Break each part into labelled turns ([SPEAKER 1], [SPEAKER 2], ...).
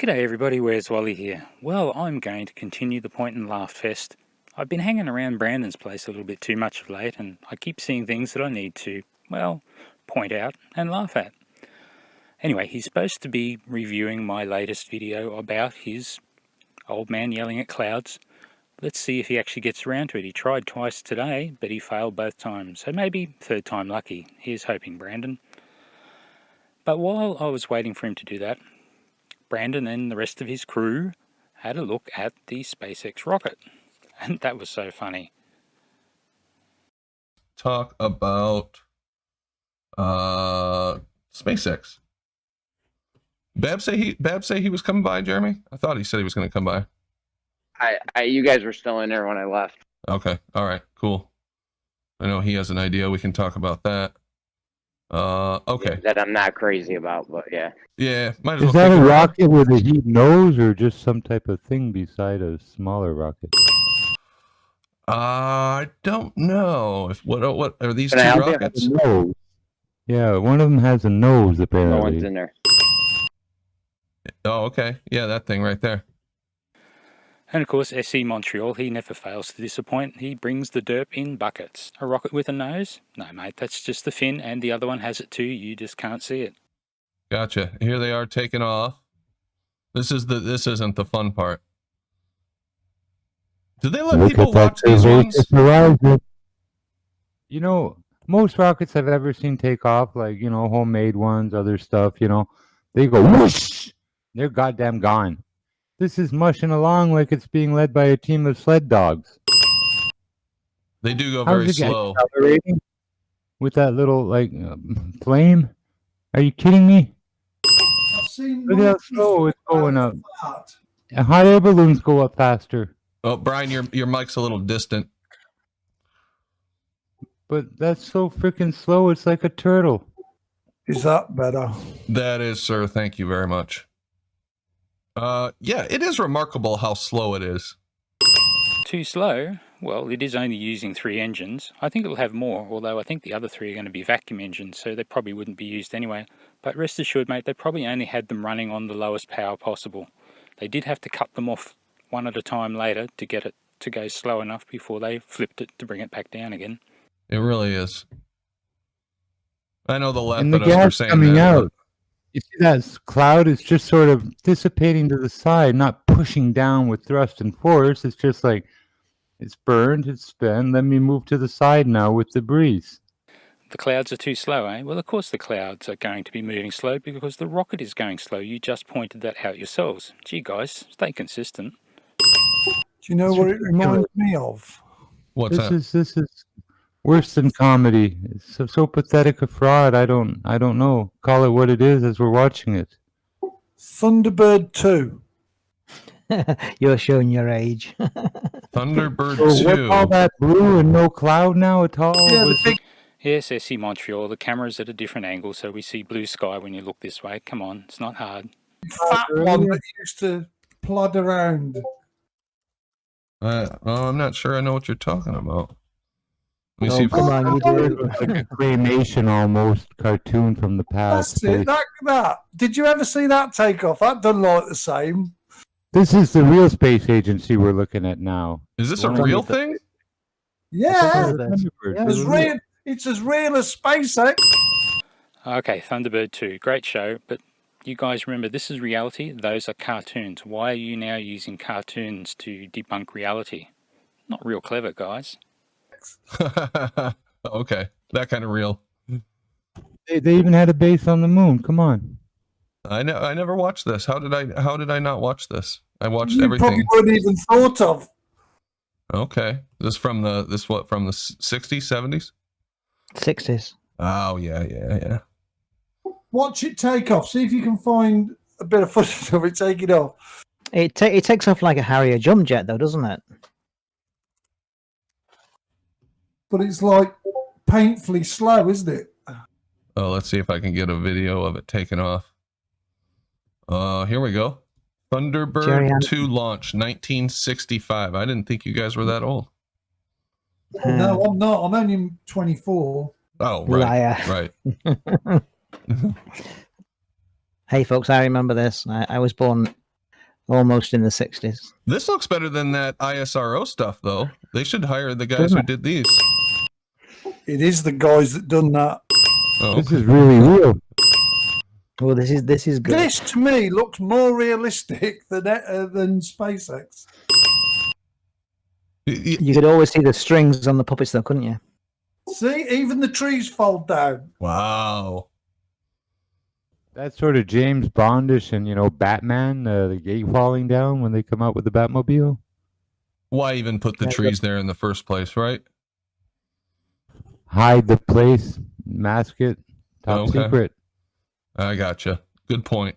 [SPEAKER 1] G'day everybody, where's Wally here? Well, I'm going to continue the Point and Laugh Fest. I've been hanging around Brandon's place a little bit too much of late, and I keep seeing things that I need to, well, point out and laugh at. Anyway, he's supposed to be reviewing my latest video about his old man yelling at clouds. Let's see if he actually gets around to it. He tried twice today, but he failed both times, so maybe third time lucky. Here's hoping, Brandon. But while I was waiting for him to do that, Brandon and the rest of his crew had a look at the SpaceX rocket, and that was so funny.
[SPEAKER 2] Talk about SpaceX. Babs say he was coming by, Jeremy? I thought he said he was going to come by.
[SPEAKER 3] You guys were still in there when I left.
[SPEAKER 2] Okay, all right, cool. I know he has an idea. We can talk about that. Okay.
[SPEAKER 3] That I'm not crazy about, but yeah.
[SPEAKER 2] Yeah, might as
[SPEAKER 4] Is
[SPEAKER 2] well.
[SPEAKER 4] that a rocket with a heat nose, or just some type of thing beside a smaller rocket?
[SPEAKER 2] I don't know. What are these
[SPEAKER 3] Can I
[SPEAKER 2] two
[SPEAKER 3] help you?
[SPEAKER 2] rockets?
[SPEAKER 4] Nose. Yeah, one of them has a nose,
[SPEAKER 3] No
[SPEAKER 4] apparently.
[SPEAKER 3] one's in there.
[SPEAKER 2] Oh, okay. Yeah, that thing right there.
[SPEAKER 1] And of course, SE Montreal, he never fails to disappoint. He brings the derp in buckets. A rocket with a nose? No, mate, that's just the fin, and the other one has it too. You just can't see it.
[SPEAKER 2] Gotcha. Here they are taking off. This isn't the fun part. Do they let people watch these ones?
[SPEAKER 4] You know, most rockets I've ever seen take off, like, you know, homemade ones, other stuff, you know, they go whoosh! They're goddamn gone. This is mushing along like it's being led by a team of sled dogs.
[SPEAKER 2] They do go
[SPEAKER 4] How's
[SPEAKER 2] very
[SPEAKER 4] it get
[SPEAKER 2] slow.
[SPEAKER 4] accelerating with that little, like, flame? Are you kidding me? Look at how slow it's going up. Hot air balloons go up faster.
[SPEAKER 2] Oh, Brian, your mic's a little distant.
[SPEAKER 4] But that's so freaking slow, it's like a turtle.
[SPEAKER 5] Is that better?
[SPEAKER 2] That is, sir. Thank you very much. Yeah, it is remarkable how slow it is.
[SPEAKER 1] Too slow? Well, it is only using 3 engines. I think it'll have more, although I think the other 3 are going to be vacuum engines, so they probably wouldn't be used anyway. But rest assured, mate, they probably only had them running on the lowest power possible. They did have to cut them off one at a time later to get it to go slow enough before they flipped it to bring it back down again.
[SPEAKER 2] It really is. I know the left
[SPEAKER 4] And the
[SPEAKER 2] that us were
[SPEAKER 4] gas
[SPEAKER 2] saying
[SPEAKER 4] coming
[SPEAKER 2] that.
[SPEAKER 4] out. You see that cloud is just sort of dissipating to the side, not pushing down with thrust and force. It's just like, it's burned, it's spent, let me move to the side now with the breeze.
[SPEAKER 1] The clouds are too slow, eh? Well, of course the clouds are going to be moving slow because the rocket is going slow. You just pointed that out yourselves. Gee, guys, stay consistent.
[SPEAKER 5] Do you know what it reminds me of?
[SPEAKER 2] What's that?
[SPEAKER 4] This is worse than comedy. It's so pathetic a fraud. I don't know. Call it what it is as we're watching it.
[SPEAKER 5] Thunderbird 2.
[SPEAKER 6] You're showing your age.
[SPEAKER 2] Thunderbird
[SPEAKER 4] So
[SPEAKER 2] 2.
[SPEAKER 4] what's all that blue and no cloud now at all?
[SPEAKER 5] Yeah, the big
[SPEAKER 1] Yes, SE Montreal, the camera's at a different angle, so we see blue sky when you look this way. Come on, it's not hard.
[SPEAKER 5] fat one that used to plod around.
[SPEAKER 2] I'm not sure I know what you're talking about. Let me
[SPEAKER 6] Oh,
[SPEAKER 2] see if
[SPEAKER 6] come on, you do.
[SPEAKER 4] It's like a claymation almost cartoon from the past.
[SPEAKER 5] That's it. That. Did you ever see that take off? That doesn't look the same.
[SPEAKER 4] This is the real space agency we're looking at now.
[SPEAKER 2] Is this a
[SPEAKER 4] One of
[SPEAKER 2] real
[SPEAKER 4] the-
[SPEAKER 2] thing?
[SPEAKER 5] Yeah,
[SPEAKER 6] Yeah.
[SPEAKER 5] it's real. It's as real as SpaceX.
[SPEAKER 1] Okay, Thunderbird 2, great show, but you guys remember this is reality, those are cartoons. Why are you now using cartoons to debunk reality? Not real clever, guys.
[SPEAKER 2] Okay, that kind of real.
[SPEAKER 4] They even had a base on the moon. Come on.
[SPEAKER 2] I never watched this. How did I not watch this? I watched
[SPEAKER 5] You
[SPEAKER 2] everything.
[SPEAKER 5] probably weren't even thought of.
[SPEAKER 2] Okay, from the 60s, 70s?
[SPEAKER 6] 60s.
[SPEAKER 2] Oh yeah.
[SPEAKER 5] Watch it take off. See if you can find a bit of footage of it taking off.
[SPEAKER 6] It takes off like a Harrier jump jet, though, doesn't it?
[SPEAKER 5] But it's like painfully slow, isn't it?
[SPEAKER 2] Oh, let's see if I can get a video of it taking off. Here we go. Thunderbird
[SPEAKER 6] Jerry,
[SPEAKER 2] 2 launch, 1965. I didn't think you guys were that old.
[SPEAKER 5] No, I'm not. I'm only 24.
[SPEAKER 2] Oh, right.
[SPEAKER 6] Liar.
[SPEAKER 2] Right.
[SPEAKER 6] Hey, folks, I remember this. I was born almost in the 60s.
[SPEAKER 2] This looks better than that ISRO stuff, though. They should hire the guys
[SPEAKER 6] Doesn't
[SPEAKER 2] who
[SPEAKER 6] it?
[SPEAKER 2] did these.
[SPEAKER 5] It is the guys that done that.
[SPEAKER 2] Oh,
[SPEAKER 4] This
[SPEAKER 2] okay.
[SPEAKER 4] is really real.
[SPEAKER 6] Well, this is good.
[SPEAKER 5] This to me looks more realistic than SpaceX.
[SPEAKER 6] You could always see the strings on the puppets, though, couldn't you?
[SPEAKER 5] See, even the trees fold down.
[SPEAKER 2] Wow.
[SPEAKER 4] That's sort of James Bondish and, you know, Batman, the gate falling down when they come out with the Batmobile.
[SPEAKER 2] Why even put the trees there in the first place, right?
[SPEAKER 4] Hide the place, mask it, top
[SPEAKER 2] Okay.
[SPEAKER 4] secret.
[SPEAKER 2] I gotcha. Good point.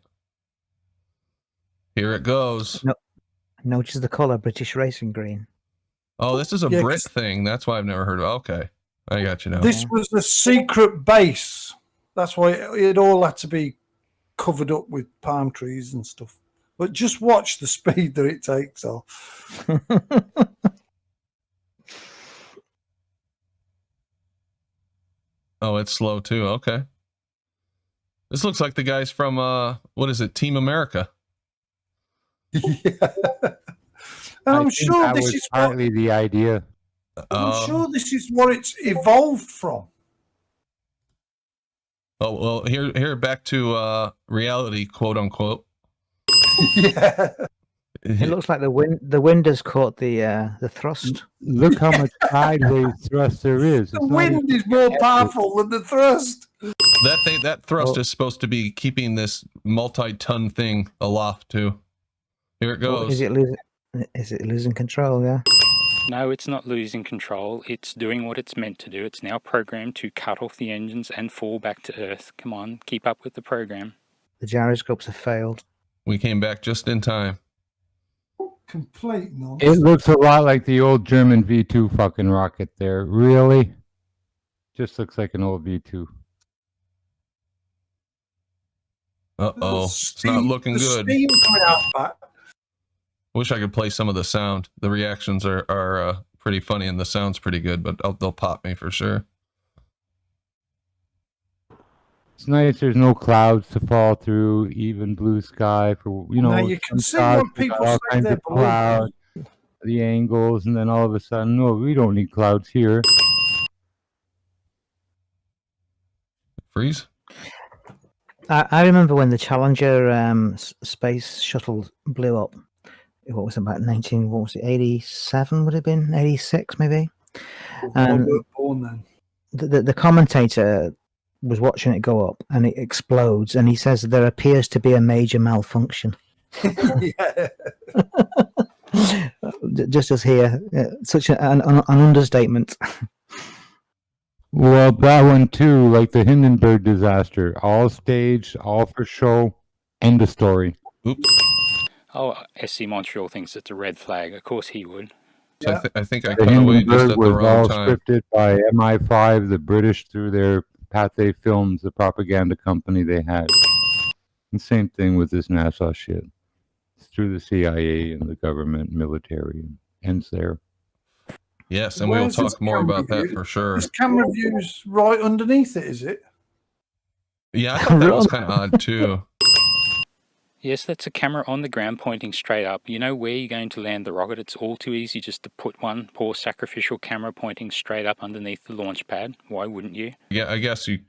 [SPEAKER 2] Here it goes.
[SPEAKER 6] Notice the colour, British Racing Green.
[SPEAKER 2] Oh, this is a
[SPEAKER 5] Yeah,
[SPEAKER 2] Brit
[SPEAKER 5] 'cause-
[SPEAKER 2] thing. That's why I've never heard of it. Okay. I got you now.
[SPEAKER 5] This was the secret base. That's why it all had to be covered up with palm trees and stuff. But just watch the speed that it takes off.
[SPEAKER 2] Oh, it's slow too. Okay. This looks like the guys from what is it? Team America.
[SPEAKER 5] Yeah. And
[SPEAKER 4] I
[SPEAKER 5] I'm
[SPEAKER 4] think
[SPEAKER 5] sure
[SPEAKER 4] that
[SPEAKER 5] this
[SPEAKER 4] was
[SPEAKER 5] is what
[SPEAKER 4] partly the idea.
[SPEAKER 5] I'm sure this is what it's evolved from.
[SPEAKER 2] Oh, well, here back to reality, quote unquote.
[SPEAKER 5] Yeah.
[SPEAKER 6] It looks like the wind has caught the thrust.
[SPEAKER 4] Look how much sideways thrust there is.
[SPEAKER 5] The
[SPEAKER 4] It's not
[SPEAKER 5] wind is more powerful than the thrust.
[SPEAKER 2] That thrust is supposed to be keeping this multi-ton thing aloft too. Here it
[SPEAKER 6] Well,
[SPEAKER 2] goes.
[SPEAKER 6] is it losing control? Yeah.
[SPEAKER 1] No, it's not losing control. It's doing what it's meant to do. It's now programmed to cut off the engines and fall back to Earth. Come on, keep up with the program.
[SPEAKER 6] The gyroscopes have failed.
[SPEAKER 2] We came back just in time.
[SPEAKER 5] Complete
[SPEAKER 4] It
[SPEAKER 5] nonsense.
[SPEAKER 4] looks a lot like the old German V2 fucking rocket there. Really? Just looks like an old V2.
[SPEAKER 2] Uh-oh. It's not looking
[SPEAKER 5] the
[SPEAKER 2] good.
[SPEAKER 5] Steam coming out back.
[SPEAKER 2] Wish I could play some of the sound. The reactions are pretty funny and the sound's pretty good, but they'll pop me for sure.
[SPEAKER 4] It's nice there's no clouds to fall through, even blue sky for, you know.
[SPEAKER 5] Now you can
[SPEAKER 4] some
[SPEAKER 5] see
[SPEAKER 4] shots,
[SPEAKER 5] when
[SPEAKER 4] we got
[SPEAKER 5] people
[SPEAKER 4] all
[SPEAKER 5] say
[SPEAKER 4] kinds
[SPEAKER 5] they're
[SPEAKER 4] of
[SPEAKER 5] blue.
[SPEAKER 4] clouds, the angles, and then all of a sudden, no, we don't need clouds here.
[SPEAKER 2] Freeze?
[SPEAKER 6] I remember when the Challenger space shuttle blew up. What was it, about 87 would have been, 86 maybe?
[SPEAKER 5] I
[SPEAKER 6] And
[SPEAKER 5] weren't born then.
[SPEAKER 6] the commentator was watching it go up and it explodes, and he says there appears to be a major malfunction.
[SPEAKER 5] Yeah.
[SPEAKER 6] Just as here, such an understatement.
[SPEAKER 4] Well, that one too, like the Hindenburg disaster, all staged, all for show, end of story.
[SPEAKER 2] Oops.
[SPEAKER 1] Oh, SC Montreal thinks it's a red flag. Of course he would.
[SPEAKER 2] So
[SPEAKER 5] Yeah.
[SPEAKER 2] I think I
[SPEAKER 4] The
[SPEAKER 2] cut away just
[SPEAKER 4] Hindenburg
[SPEAKER 2] at the
[SPEAKER 4] was
[SPEAKER 2] wrong
[SPEAKER 4] all
[SPEAKER 2] time.
[SPEAKER 4] scripted by MI5, the British, through their Pathé Films, the propaganda company they had. And same thing with this NASA shit. It's through the CIA and the government, military, and ends there.
[SPEAKER 2] Yes, and we'll
[SPEAKER 5] Where's this
[SPEAKER 2] talk more
[SPEAKER 5] camera
[SPEAKER 2] about that
[SPEAKER 5] view?
[SPEAKER 2] for sure.
[SPEAKER 5] This camera view's right underneath it, is it?
[SPEAKER 2] Yeah, I thought that was kind of odd too.
[SPEAKER 1] Yes, that's a camera on the ground pointing straight up. You know where you're going to land the rocket. It's all too easy just to put one poor sacrificial camera pointing straight up underneath the launch pad. Why wouldn't you?
[SPEAKER 2] Yeah, I guess you.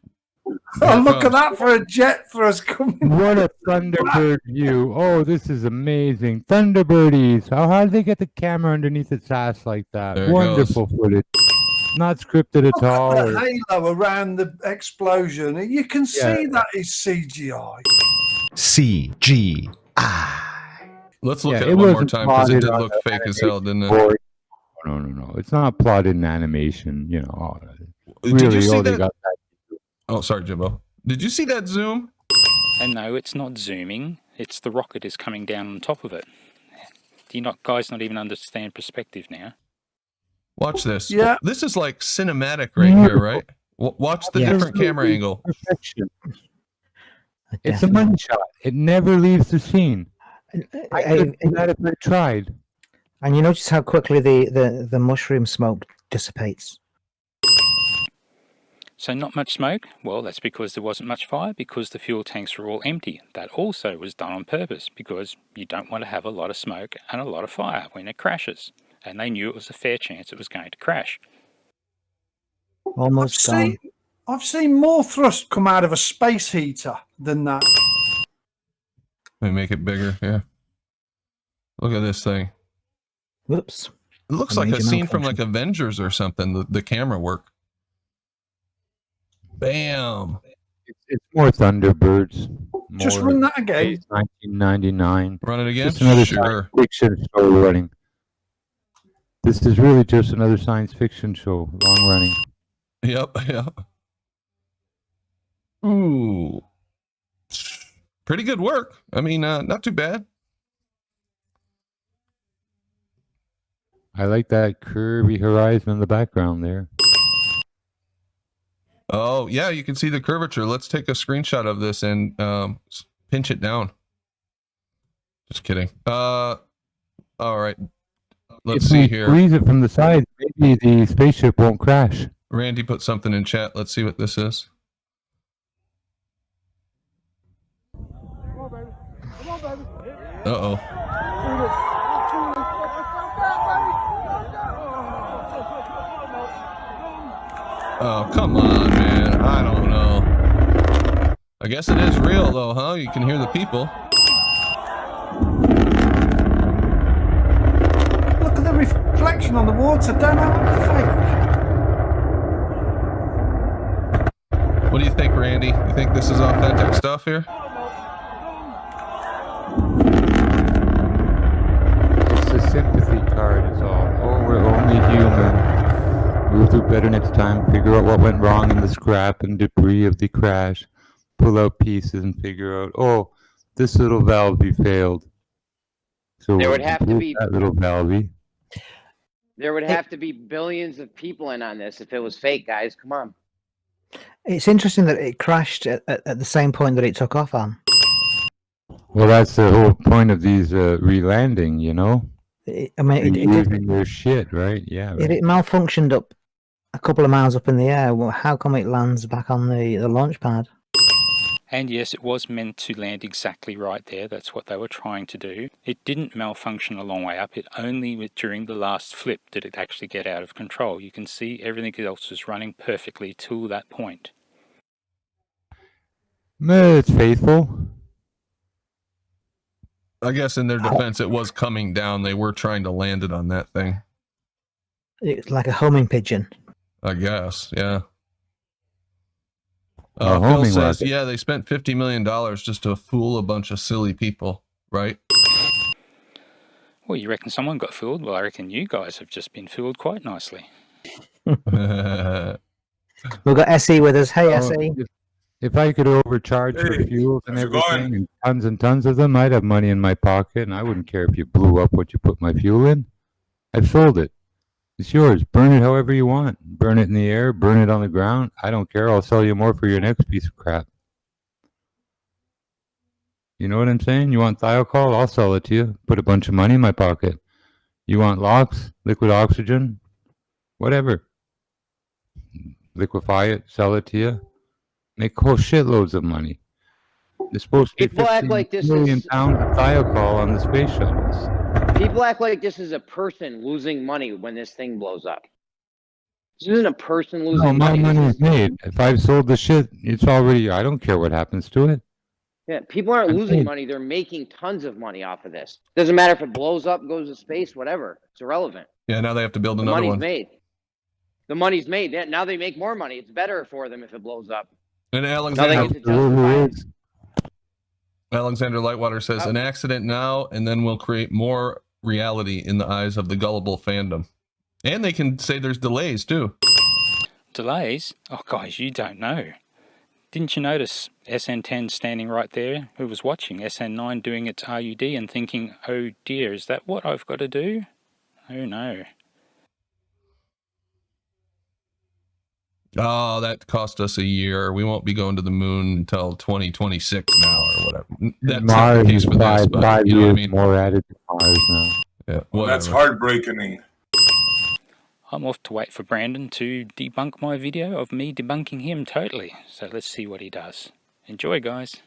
[SPEAKER 5] Oh, look
[SPEAKER 2] comes.
[SPEAKER 5] at that for a jet for us coming.
[SPEAKER 4] What a Thunderbird view. Oh, this is amazing. Thunderbirdies. How did they get the camera underneath its ass like that?
[SPEAKER 2] There it
[SPEAKER 4] Wonderful footage. Not scripted at all.
[SPEAKER 5] The
[SPEAKER 4] or-
[SPEAKER 5] halo around the explosion. You can see
[SPEAKER 4] Yeah.
[SPEAKER 5] that is CGI.
[SPEAKER 7] CGI.
[SPEAKER 2] Let's look
[SPEAKER 4] Yeah,
[SPEAKER 2] at
[SPEAKER 4] it
[SPEAKER 2] it one more
[SPEAKER 4] wasn't
[SPEAKER 2] time because it
[SPEAKER 4] plotted
[SPEAKER 2] did
[SPEAKER 4] on
[SPEAKER 2] look
[SPEAKER 4] the
[SPEAKER 2] fake as hell, didn't it?
[SPEAKER 4] Boy. No. It's not plotted in animation, you know.
[SPEAKER 2] Did
[SPEAKER 4] Really,
[SPEAKER 2] you see
[SPEAKER 4] they
[SPEAKER 2] that?
[SPEAKER 4] got that.
[SPEAKER 2] Oh, sorry, Jimbo. Did you see that zoom?
[SPEAKER 1] And no, it's not zooming. It's the rocket is coming down on top of it. Do you guys not even understand perspective now?
[SPEAKER 2] Watch this.
[SPEAKER 5] Yeah.
[SPEAKER 2] This is like cinematic right here, right? Watch the
[SPEAKER 6] Yeah.
[SPEAKER 2] different camera angle.
[SPEAKER 4] Perfection. It's a money shot. It never leaves the scene. I could do that if I tried.
[SPEAKER 6] And you notice how quickly the mushroom smoke dissipates.
[SPEAKER 1] So not much smoke? Well, that's because there wasn't much fire, because the fuel tanks were all empty. That also was done on purpose, because you don't want to have a lot of smoke and a lot of fire when it crashes. And they knew it was a fair chance it was going to crash.
[SPEAKER 6] Almost gone.
[SPEAKER 5] I've seen more thrust come out of a space heater than that.
[SPEAKER 2] They make it bigger, yeah. Look at this thing.
[SPEAKER 6] Whoops.
[SPEAKER 2] It looks
[SPEAKER 6] A
[SPEAKER 2] like a
[SPEAKER 6] major
[SPEAKER 2] scene from like
[SPEAKER 6] malfunction.
[SPEAKER 2] Avengers or something, the camera work. Bam.
[SPEAKER 4] It's more Thunderbirds.
[SPEAKER 5] Just
[SPEAKER 4] more
[SPEAKER 5] run that again.
[SPEAKER 4] Space 1999.
[SPEAKER 2] Run it again?
[SPEAKER 4] Just another
[SPEAKER 2] Sure.
[SPEAKER 4] science fiction show running. This is really just another science fiction show, long running.
[SPEAKER 2] Yep, yep. Ooh. Pretty good work. I mean, not too bad.
[SPEAKER 4] I like that curvy horizon in the background there.
[SPEAKER 2] Oh, yeah, you can see the curvature. Let's take a screenshot of this and pinch it down. Just kidding. All right. Let's
[SPEAKER 4] If
[SPEAKER 2] see
[SPEAKER 4] we
[SPEAKER 2] here.
[SPEAKER 4] squeeze it from the side, maybe the spaceship won't crash.
[SPEAKER 2] Randy put something in chat. Let's see what this is. Uh-oh. Oh, come on, man. I don't know. I guess it is real, though, huh? You can hear the people.
[SPEAKER 5] Look at the reflection on the water. Don't have fake.
[SPEAKER 2] What do you think, Randy? You think this is authentic stuff here?
[SPEAKER 4] It's a sympathy card is all. Oh, we're only human. We'll do better next time. Figure out what went wrong in the scrap and debris of the crash. Pull out pieces and figure out, oh, this little valve failed. So
[SPEAKER 3] There would have to
[SPEAKER 4] improve
[SPEAKER 3] be-
[SPEAKER 4] that little valve.
[SPEAKER 3] There would have to be billions of people in on this if it was fake, guys. Come on.
[SPEAKER 6] It's interesting that it crashed at the same point that it took off on.
[SPEAKER 4] Well, that's the whole point of these re-landing, you know?
[SPEAKER 6] I mean, it
[SPEAKER 4] Using their shit, right? Yeah. Right.
[SPEAKER 6] it malfunctioned up a couple of miles up in the air. Well, how come it lands back on the launch pad?
[SPEAKER 1] And yes, it was meant to land exactly right there. That's what they were trying to do. It didn't malfunction a long way up. It only during the last flip did it actually get out of control. You can see everything else was running perfectly till that point.
[SPEAKER 4] It's faithful.
[SPEAKER 2] I guess in their defense, it was coming down. They were trying to land it on that thing.
[SPEAKER 6] It's like a homing pigeon.
[SPEAKER 2] I guess, yeah.
[SPEAKER 4] A
[SPEAKER 2] Phil
[SPEAKER 4] homing
[SPEAKER 2] says,
[SPEAKER 4] rocket.
[SPEAKER 2] yeah, they spent $50 million just to fool a bunch of silly people, right?
[SPEAKER 1] Well, you reckon someone got fooled? Well, I reckon you guys have just been fooled quite nicely.
[SPEAKER 6] We've got SE with us. Hey,
[SPEAKER 4] Oh,
[SPEAKER 6] SE.
[SPEAKER 4] if I could overcharge for
[SPEAKER 8] Hey,
[SPEAKER 4] fuels and
[SPEAKER 8] how's it going?
[SPEAKER 4] everything, and tons of them, I'd have money in my pocket, and I wouldn't care if you blew up what you put my fuel in. I've sold it. It's yours. Burn it however you want. Burn it in the air, burn it on the ground. I don't care. I'll sell you more for your next piece of crap. You know what I'm saying? You want thiocol? I'll sell it to you. Put a bunch of money in my pocket. You want LOX, liquid oxygen, whatever. Liquefy it, sell it to you. Make whole shitloads of money. There's supposed to be
[SPEAKER 3] People act
[SPEAKER 4] 15
[SPEAKER 3] like this
[SPEAKER 4] million
[SPEAKER 3] is-
[SPEAKER 4] pounds of thiocol on the space shuttles.
[SPEAKER 3] People act like this is a person losing money when this thing blows up. This isn't a person losing
[SPEAKER 4] No, my
[SPEAKER 3] money. This
[SPEAKER 4] money
[SPEAKER 3] is-
[SPEAKER 4] is made. If I've sold the shit, it's already, I don't care what happens to it.
[SPEAKER 3] Yeah, people aren't
[SPEAKER 4] I'm
[SPEAKER 3] losing
[SPEAKER 4] paid.
[SPEAKER 3] money. They're making tons of money off of this. Doesn't matter if it blows up, goes to space, whatever. It's irrelevant.
[SPEAKER 2] Yeah, now they have to build
[SPEAKER 3] The
[SPEAKER 2] another
[SPEAKER 3] money's
[SPEAKER 2] one.
[SPEAKER 3] made. The money's made. Yeah, now they make more money. It's better for them if it blows up.
[SPEAKER 2] And
[SPEAKER 3] Now they
[SPEAKER 2] Alexander,
[SPEAKER 3] get to
[SPEAKER 4] Absolutely
[SPEAKER 3] justify it.
[SPEAKER 4] is.
[SPEAKER 2] Alexander Lightwater says, an accident now, and then we'll create more reality in the eyes of the gullible fandom. And they can say there's delays, too.
[SPEAKER 1] Delays? Oh, guys, you don't know. Didn't you notice SN10 standing right there, who was watching SN9 doing its RUD and thinking, oh dear, is that what I've got to do? Oh no.
[SPEAKER 2] Oh, that cost us a year. We won't be going to the moon until 2026 now, or whatever. That's not
[SPEAKER 4] Mars
[SPEAKER 2] the case
[SPEAKER 4] is
[SPEAKER 2] for this, but
[SPEAKER 4] five
[SPEAKER 2] you know what I
[SPEAKER 4] years
[SPEAKER 2] mean?
[SPEAKER 4] more added to Mars now.
[SPEAKER 2] Yeah,
[SPEAKER 8] Well, that's
[SPEAKER 2] whatever.
[SPEAKER 8] heartbreaking.
[SPEAKER 1] I'm off to wait for Brandon to debunk my video of me debunking him totally. So let's see what he does. Enjoy, guys.